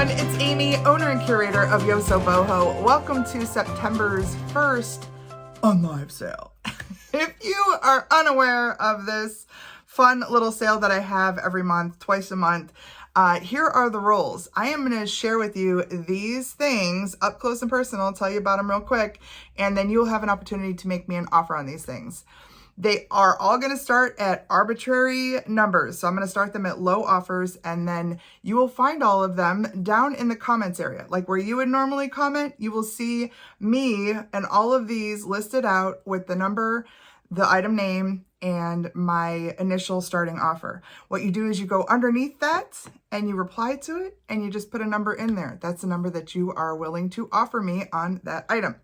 everyone, it's Amy, owner and curator of Yoso Boho. Welcome to September's first Unlive sale. If you are unaware of this fun little sale that I have every month, twice a month, here are the rules. I am going to share with you these things up close and personal, tell you about them real quick, and then you'll have an opportunity to make me an offer on these things. They are all going to start at arbitrary numbers. So I'm going to start them at low offers, and then you will find all of them down in the comments area. Like where you would normally comment, you will see me and all of these listed out with the number, the item name, and my initial starting offer. What you do is you go underneath that and you reply to it and you just put a number in there. That's the number that you are willing to offer me on that item.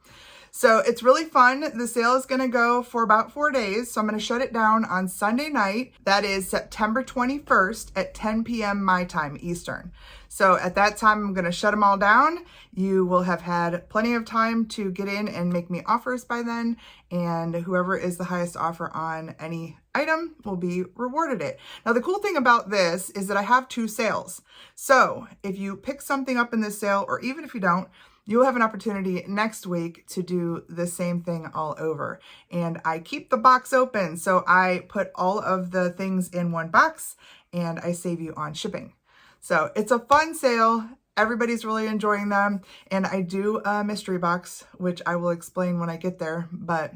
So it's really fun. The sale is going to go for about 4 days. So I'm going to shut it down on Sunday night. That is September 21st at 10 p.m. my time, Eastern. So at that time, I'm going to shut them all down. You will have had plenty of time to get in and make me offers by then. And whoever is the highest offer on any item will be rewarded it. Now, the cool thing about this is that I have 2 sales. So if you pick something up in this sale, or even if you don't, you'll have an opportunity next week to do the same thing all over. And I keep the box open. So I put all of the things in one box and I save you on shipping. So it's a fun sale. Everybody's really enjoying them. And I do a mystery box, which I will explain when I get there. But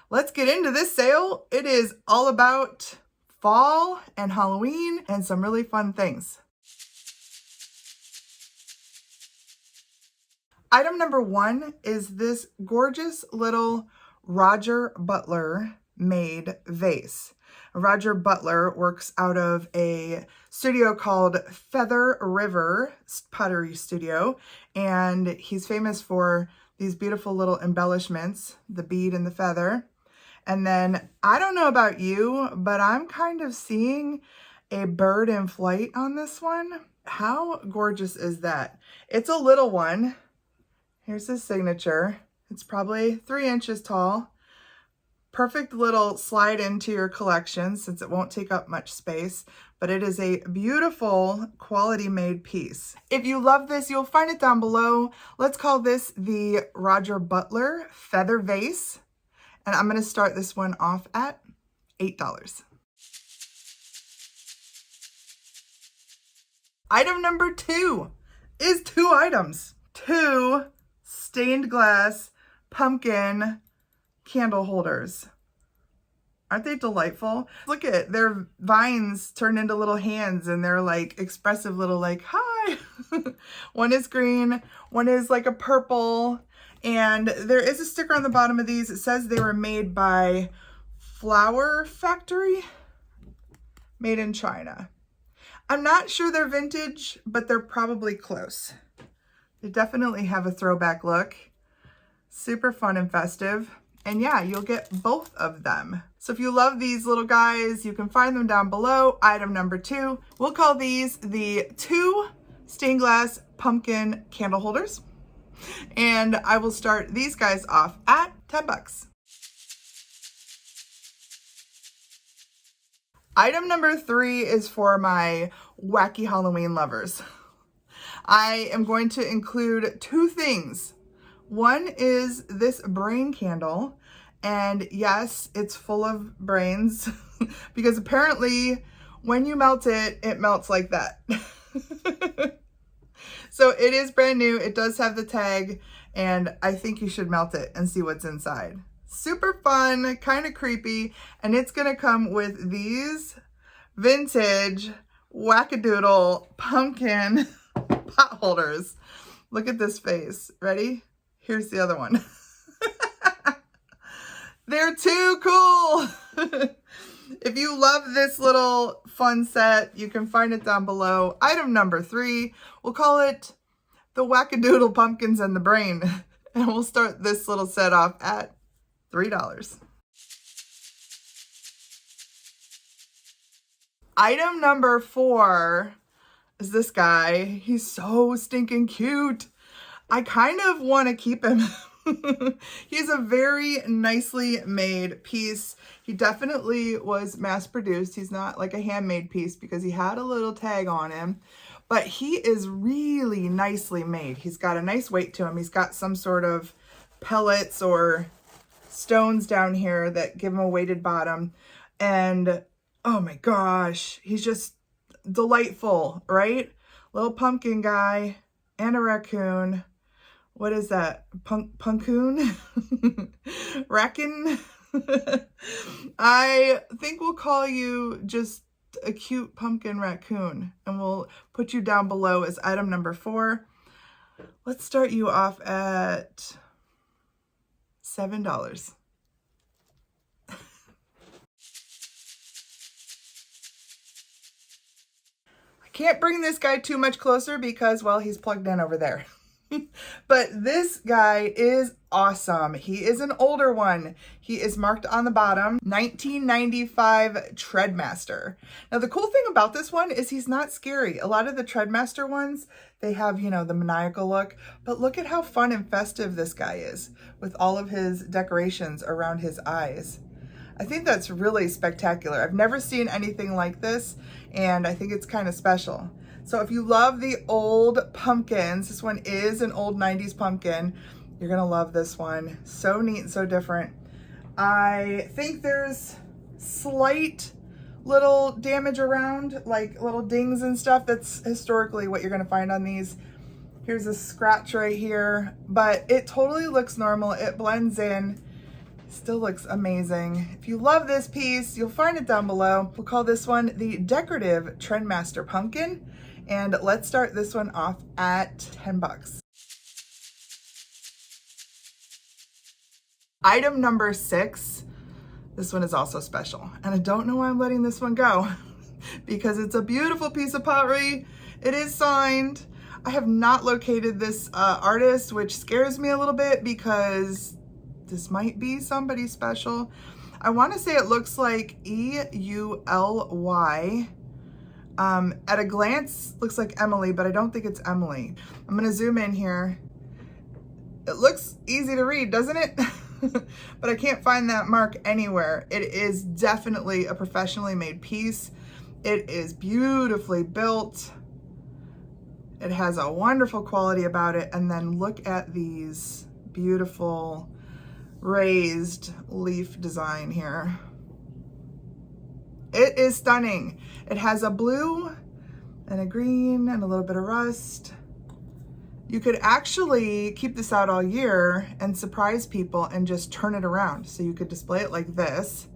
let's get into this sale. It is all about fall and Halloween and some really fun things. Item number 1 is this gorgeous little Roger Butler made vase. Roger Butler works out of a studio called Feather River Pottery Studio, and he's famous for these beautiful little embellishments, the bead and the feather. And then, I don't know about you, but I'm kind of seeing a bird in flight on this one. How gorgeous is that? It's a little one. Here's his signature. It's probably 3 inches tall. Perfect little slide into your collection since it won't take up much space, but it is a beautiful quality made piece. If you love this, you'll find it down below. Let's call this the Roger Butler Feather Vase. And I'm going to start this one off at $8. Item number 2 is 2 items. 2 stained glass pumpkin candle holders. Aren't they delightful? Look at it. Their vines turn into little hands and they're like expressive little like, hi. One is green, one is like a purple. And there is a sticker on the bottom of these. It says they were made by Flower Factory, made in China. I'm not sure they're vintage, but they're probably close. They definitely have a throwback look. Super fun and festive. And yeah, you'll get both of them. So if you love these little guys, you can find them down below. Item number 2. We'll call these the 2 stained glass pumpkin candle holders. And I will start these guys off at $10. Item number 3 is for my wacky Halloween lovers. I am going to include 2 things. One is this brain candle, and yes, it's full of brains because apparently when you melt it, it melts like that. So it is brand new. It does have the tag, and I think you should melt it and see what's inside. Super fun, kind of creepy, and it's gonna come with these vintage wackadoodle pumpkin pot holders. Look at this face. Ready? Here's the other one. They're too cool. If you love this little fun set, you can find it down below. Item number 3, we'll call it the wackadoodle pumpkins and the brain. And we'll start this little set off at $3. Item number 4 is this guy. He's so stinking cute. I kind of want to keep him He's a very nicely made piece. He definitely was mass produced. He's not like a handmade piece because he had a little tag on him, but he is really nicely made. He's got a nice weight to him. He's got some sort of pellets or stones down here that give him a weighted bottom. And oh my gosh, he's just delightful, right? Little pumpkin guy and a raccoon. What is that? Punkoon? Raccoon? I think we'll call you just a cute pumpkin raccoon, and we'll put you down below as item number 4. Let's start you off at $7. I can't bring this guy too much closer because, well, he's plugged in over there. But this guy is awesome. He is an older one. He is marked on the bottom, 1995 Treadmaster. Now, the cool thing about this one is he's not scary. A lot of the Treadmaster ones, they have, you know, the maniacal look, but look at how fun and festive this guy is with all of his decorations around his eyes. I think that's really spectacular. I've never seen anything like this, and I think it's kind of special. So if you love the old pumpkins, this one is an old 90s pumpkin. You're gonna love this one. So neat and so different. I think there's slight little damage around, like little dings and stuff. That's historically what you're gonna find on these. Here's a scratch right here, but it totally looks normal. It blends in. Still looks amazing. If you love this piece, you'll find it down below. We'll call this one the Decorative Trendmaster Pumpkin. And let's start this one off at $10. Item number 6. This one is also special. And I don't know why I'm letting this one go because it's a beautiful piece of pottery. It is signed. I have not located this artist, which scares me a little bit because this might be somebody special. I want to say it looks like E-U-L-Y. At a glance, looks like Emily, but I don't think it's Emily. I'm gonna zoom in here. It looks easy to read, doesn't it? But I can't find that mark anywhere. It is definitely a professionally made piece. It is beautifully built. It has a wonderful quality about it. And then look at these beautiful raised leaf design here. It is stunning. It has a blue and a green and a little bit of rust. You could actually keep this out all year and surprise people and just turn it around. So you could display it like this.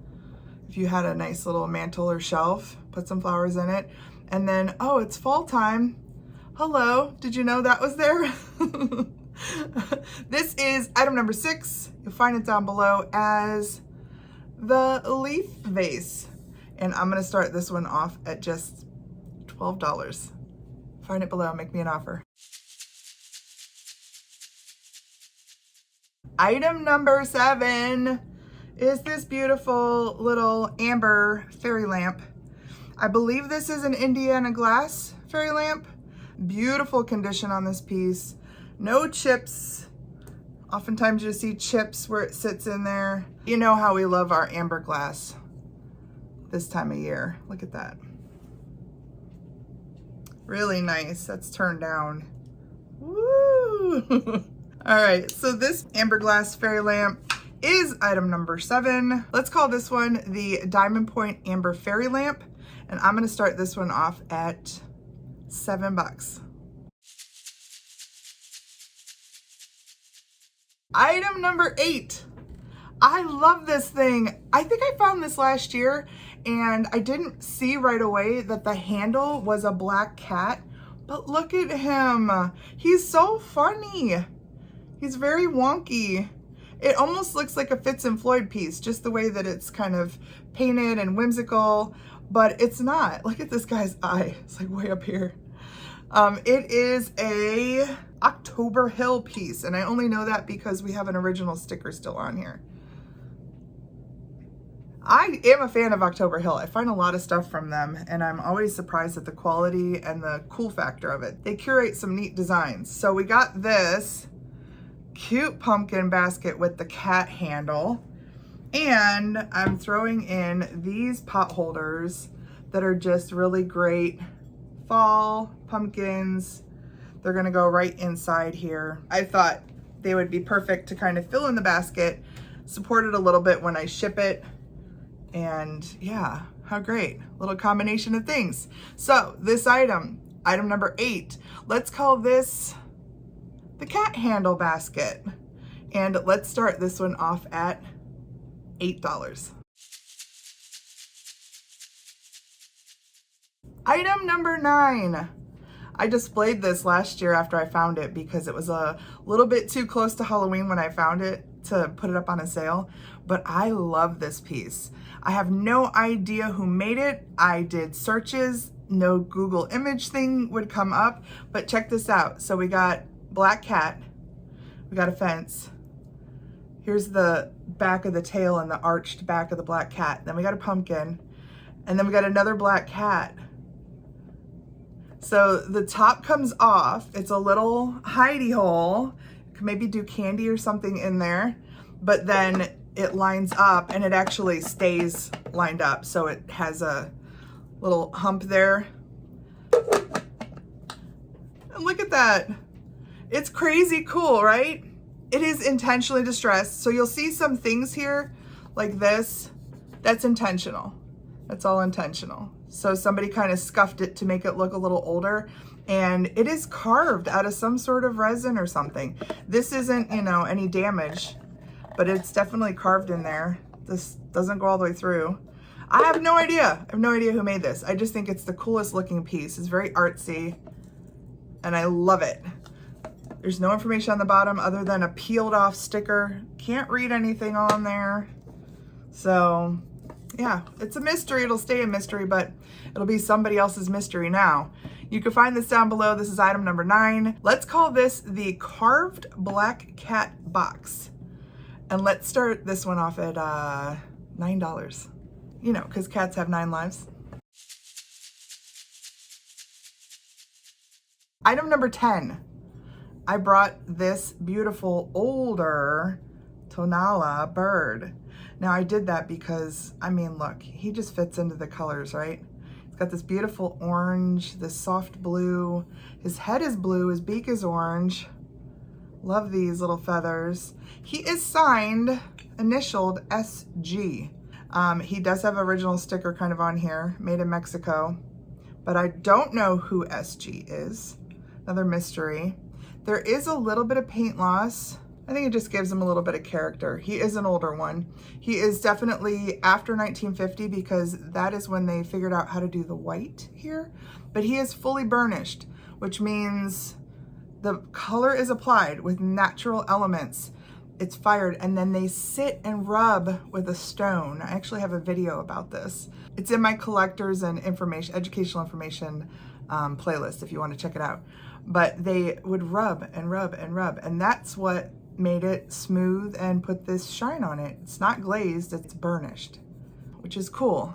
If you had a nice little mantle or shelf, put some flowers in it. And then, oh, it's fall time. Hello, did you know that was there? This is item number 6. You'll find it down below as the leaf vase. And I'm gonna start this one off at just $12. Find it below, make me an offer. Item number 7 is this beautiful little amber fairy lamp. I believe this is an Indiana glass fairy lamp. Beautiful condition on this piece. No chips. Oftentimes you see chips where it sits in there. You know how we love our amber glass this time of year. Look at that. Really nice. That's turned down. Woo! All right, so this amber glass fairy lamp is item number 7. Let's call this one the Diamond Point Amber Fairy Lamp. And I'm gonna start this one off at $7. Item number 8. I love this thing. I think I found this last year and I didn't see right away that the handle was a black cat, but look at him. He's so funny. He's very wonky. It almost looks like a Fitz and Floyd piece, just the way that it's kind of painted and whimsical, but it's not. Look at this guy's eye. It's like way up here. It is a October Hill piece, and I only know that because we have an original sticker still on here. I am a fan of October Hill. I find a lot of stuff from them, and I'm always surprised at the quality and the cool factor of it. They curate some neat designs. So we got this. cute pumpkin basket with the cat handle. And I'm throwing in these pot holders that are just really great fall pumpkins. They're gonna go right inside here. I thought they would be perfect to kind of fill in the basket, support it a little bit when I ship it. And yeah, how great, little combination of things. So this item number 8, let's call this the cat handle basket. And let's start this one off at $8. Item number 9. I displayed this last year after I found it because it was a little bit too close to Halloween when I found it to put it up on a sale, but I love this piece. I have no idea who made it. I did searches, no Google image thing would come up, but check this out. So we got black cat, we got a fence. Here's the back of the tail and the arched back of the black cat. Then we got a pumpkin, and then we got another black cat. So the top comes off. It's a little hidey hole. You can maybe do candy or something in there, but then it lines up and it actually stays lined up. So it has a little hump there. And look at that. It's crazy cool, right? It is intentionally distressed. So you'll see some things here like this. That's intentional. That's all intentional. So somebody kind of scuffed it to make it look a little older, and it is carved out of some sort of resin or something. This isn't, you know, any damage, but it's definitely carved in there. This doesn't go all the way through. I have no idea. I have no idea who made this. I just think it's the coolest looking piece. It's very artsy, and I love it. There's no information on the bottom other than a peeled off sticker. Can't read anything on there. So yeah, it's a mystery. It'll stay a mystery, but it'll be somebody else's mystery now. You can find this down below. This is item number 9. Let's call this the carved black cat box. And let's start this one off at $9. You know, because cats have 9 lives. Item number 10. I brought this beautiful older Tonala bird. Now I did that because, I mean, look, he just fits into the colors, right? He's got this beautiful orange, this soft blue. His head is blue, his beak is orange. Love these little feathers. He is signed, initialed SG. He does have original sticker kind of on here, made in Mexico, but I don't know who SG is. Another mystery. There is a little bit of paint loss. I think it just gives him a little bit of character. He is an older one. He is definitely after 1950 because that is when they figured out how to do the white here. But he is fully burnished, which means the color is applied with natural elements. It's fired and then they sit and rub with a stone. I actually have a video about this. It's in my collectors and educational information playlist if you want to check it out. But they would rub and rub and rub, and that's what made it smooth and put this shine on it. It's not glazed, it's burnished, which is cool.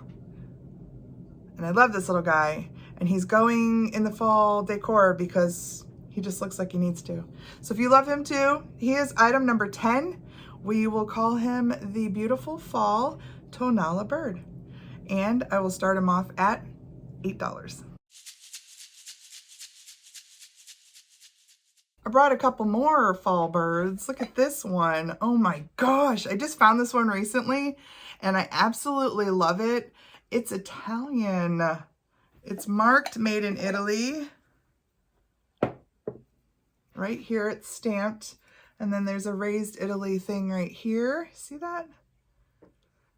And I love this little guy, and he's going in the fall decor because he just looks like he needs to. So if you love him too, he is item number 10. We will call him the beautiful fall Tonala bird. And I will start him off at $8. I brought a couple more fall birds. Look at this one. Oh my gosh. I just found this one recently and I absolutely love it. It's Italian. It's marked made in Italy. Right here it's stamped. And then there's a raised Italy thing right here. See that?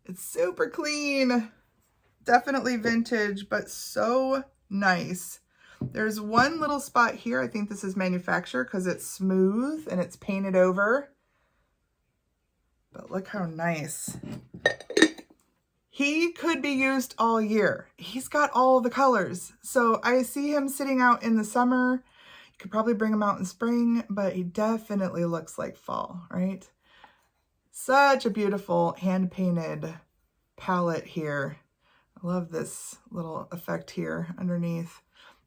It's super clean. Definitely vintage, but so nice. There's one little spot here. I think this is manufactured because it's smooth and it's painted over. But look how nice. He could be used all year. He's got all the colors. So I see him sitting out in the summer. You could probably bring him out in spring, but he definitely looks like fall, right? Such a beautiful hand-painted palette here. I love this little effect here underneath.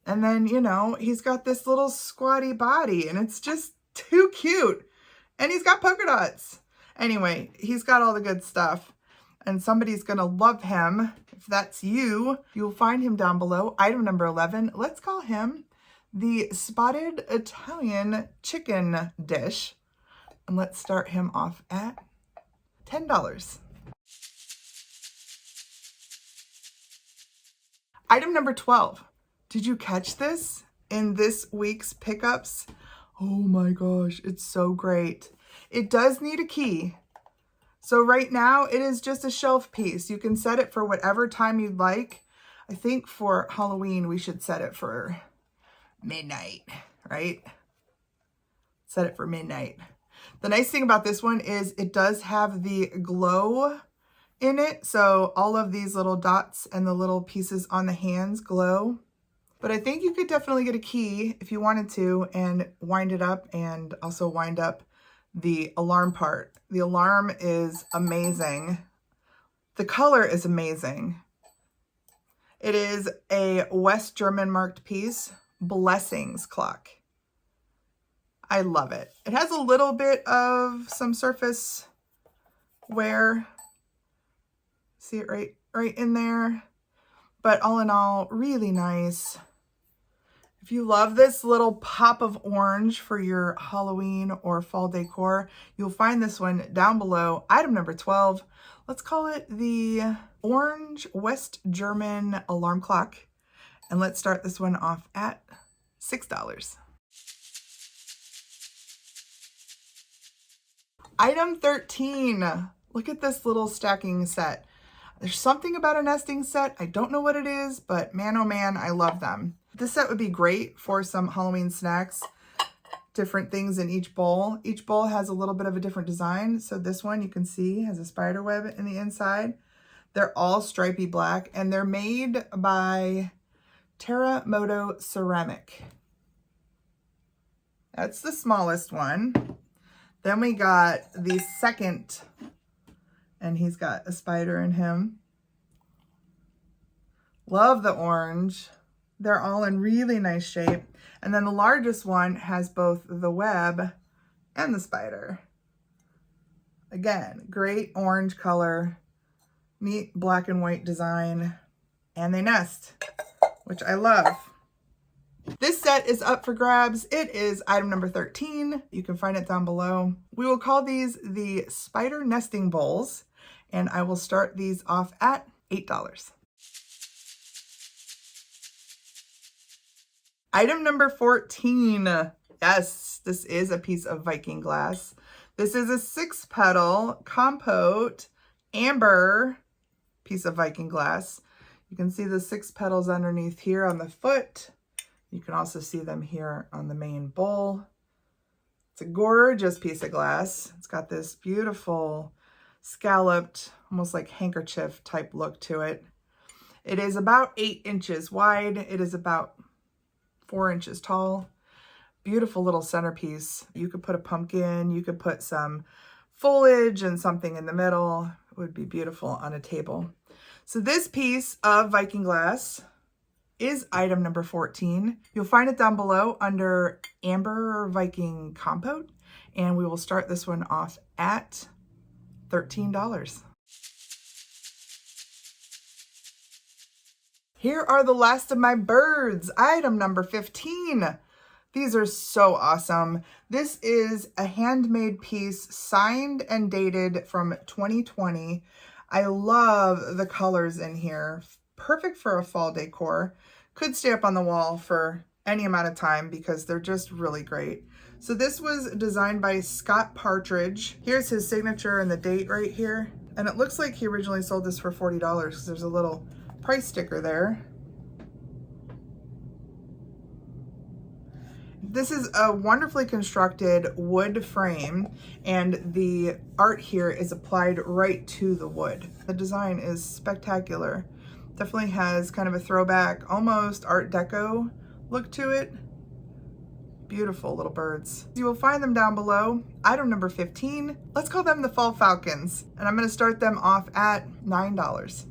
And then, you know, he's got this little squatty body and it's just too cute. And he's got polka dots. Anyway, he's got all the good stuff. And somebody's going to love him. If that's you, you'll find him down below. Item number 11. Let's call him the Spotted Italian Chicken Dish. And let's start him off at $10. Item number 12. Did you catch this in this week's pickups? Oh my gosh, it's so great. It does need a key. So right now it is just a shelf piece. You can set it for whatever time you'd like. I think for Halloween we should set it for midnight, right? Set it for midnight. The nice thing about this one is it does have the glow in it. So all of these little dots and the little pieces on the hands glow. But I think you could definitely get a key if you wanted to and wind it up and also wind up the alarm part. The alarm is amazing. The color is amazing. It is a West German marked piece, Blessings clock. I love it. It has a little bit of some surface wear. See it right in there. But all in all, really nice. If you love this little pop of orange for your Halloween or fall decor, you'll find this one down below. Item number 12. Let's call it the Orange West German Alarm Clock. And let's start this one off at $6. Item 13. Look at this little stacking set. There's something about a nesting set. I don't know what it is, but man, oh man, I love them. This set would be great for some Halloween snacks, different things in each bowl. Each bowl has a little bit of a different design. So this one you can see has a spider web in the inside. They're all stripy black and they're made by Terramoto Ceramic. That's the smallest one. Then we got the second, and he's got a spider in him. Love the orange. They're all in really nice shape. And then the largest one has both the web and the spider. Again, great orange color, neat black and white design, and they nest, which I love. This set is up for grabs. It is item number 13. You can find it down below. We will call these the Spider Nesting Bowls, and I will start these off at $8. Item number 14. Yes, this is a piece of Viking glass. This is a 6-petal compote amber piece of Viking glass. You can see the 6 petals underneath here on the foot. You can also see them here on the main bowl. It's a gorgeous piece of glass. It's got this beautiful scalloped, almost like handkerchief type look to it. It is about 8 inches wide. It is about 4 inches tall. Beautiful little centerpiece. You could put a pumpkin, you could put some foliage and something in the middle. It would be beautiful on a table. So this piece of Viking glass is item number 14. You'll find it down below under Amber Viking Compote, and we will start this one off at $13. Here are the last of my birds. Item number 15. These are so awesome. This is a handmade piece signed and dated from 2020. I love the colors in here. Perfect for a fall decor. Could stay up on the wall for any amount of time because they're just really great. So this was designed by Scott Partridge. Here's his signature and the date right here. And it looks like he originally sold this for $40 because there's a little price sticker there. This is a wonderfully constructed wood frame, and the art here is applied right to the wood. The design is spectacular. Definitely has kind of a throwback, almost Art Deco look to it. Beautiful little birds. You will find them down below. Item number 15. Let's call them the Fall Falcons, and I'm going to start them off at $9.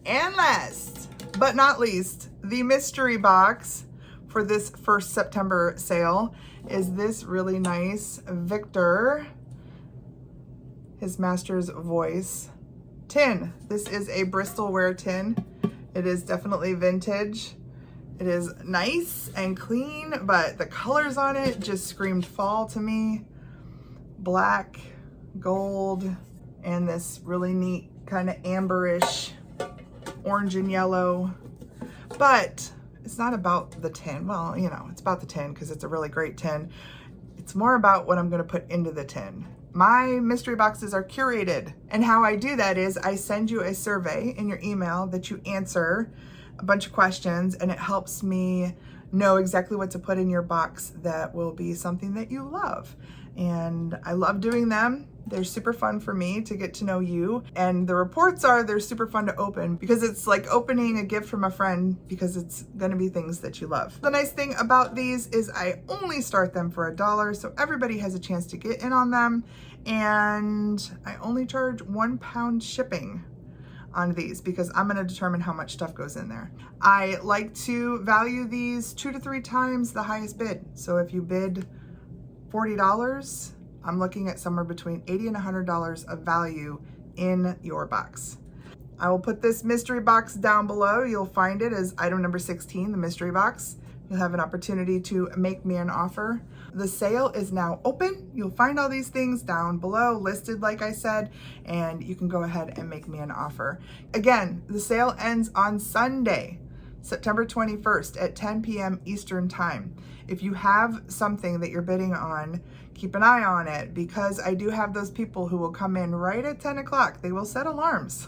And last but not least, the mystery box for this first September sale is this really nice Victor, his master's voice tin. This is a Bristol ware tin. It is definitely vintage. It is nice and clean, but the colors on it just screamed fall to me. Black, gold, and this really neat kind of amberish orange and yellow. But it's not about the tin. Well, you know, it's about the tin because it's a really great tin. It's more about what I'm going to put into the tin. My mystery boxes are curated, and how I do that is I send you a survey in your email that you answer a bunch of questions, and it helps me know exactly what to put in your box that will be something that you love. And I love doing them. They're super fun for me to get to know you. And the reports are, they're super fun to open because it's like opening a gift from a friend because it's gonna be things that you love. The nice thing about these is I only start them for $1, so everybody has a chance to get in on them. And I only charge £1 shipping on these because I'm gonna determine how much stuff goes in there. I like to value these 2 to 3 times the highest bid. So if you bid $40, I'm looking at somewhere between $80 and $100 of value in your box. I will put this mystery box down below. You'll find it as item number 16, the mystery box. You'll have an opportunity to make me an offer. The sale is now open. You'll find all these things down below listed, like I said, and you can go ahead and make me an offer. Again, the sale ends on Sunday, September 21st at 10 p.m. Eastern Time. If you have something that you're bidding on, keep an eye on it because I do have those people who will come in right at 10 o'clock. They will set alarms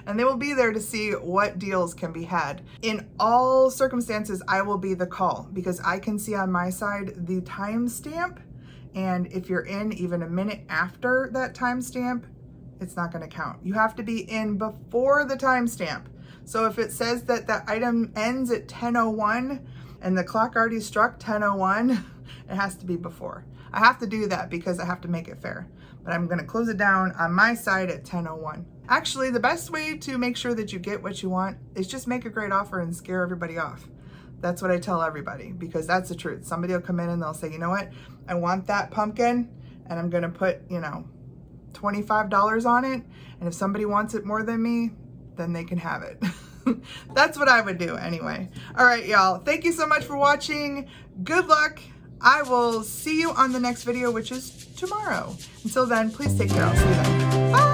and they will be there to see what deals can be had. In all circumstances, I will be the call because I can see on my side the timestamp, and if you're in even a minute after that timestamp, it's not going to count. You have to be in before the timestamp. So if it says that the item ends at 10:01 and the clock already struck 10:01, it has to be before. I have to do that because I have to make it fair. But I'm gonna close it down on my side at 10:01. Actually, the best way to make sure that you get what you want is just make a great offer and scare everybody off. That's what I tell everybody because that's the truth. Somebody will come in and they'll say, you know what? I want that pumpkin and I'm gonna put, you know, $25 on it. And if somebody wants it more than me, then they can have it. That's what I would do anyway. All right, y'all. Thank you so much for watching. Good luck. I will see you on the next video, which is tomorrow. Until then, please take care. I'll see you then. Bye.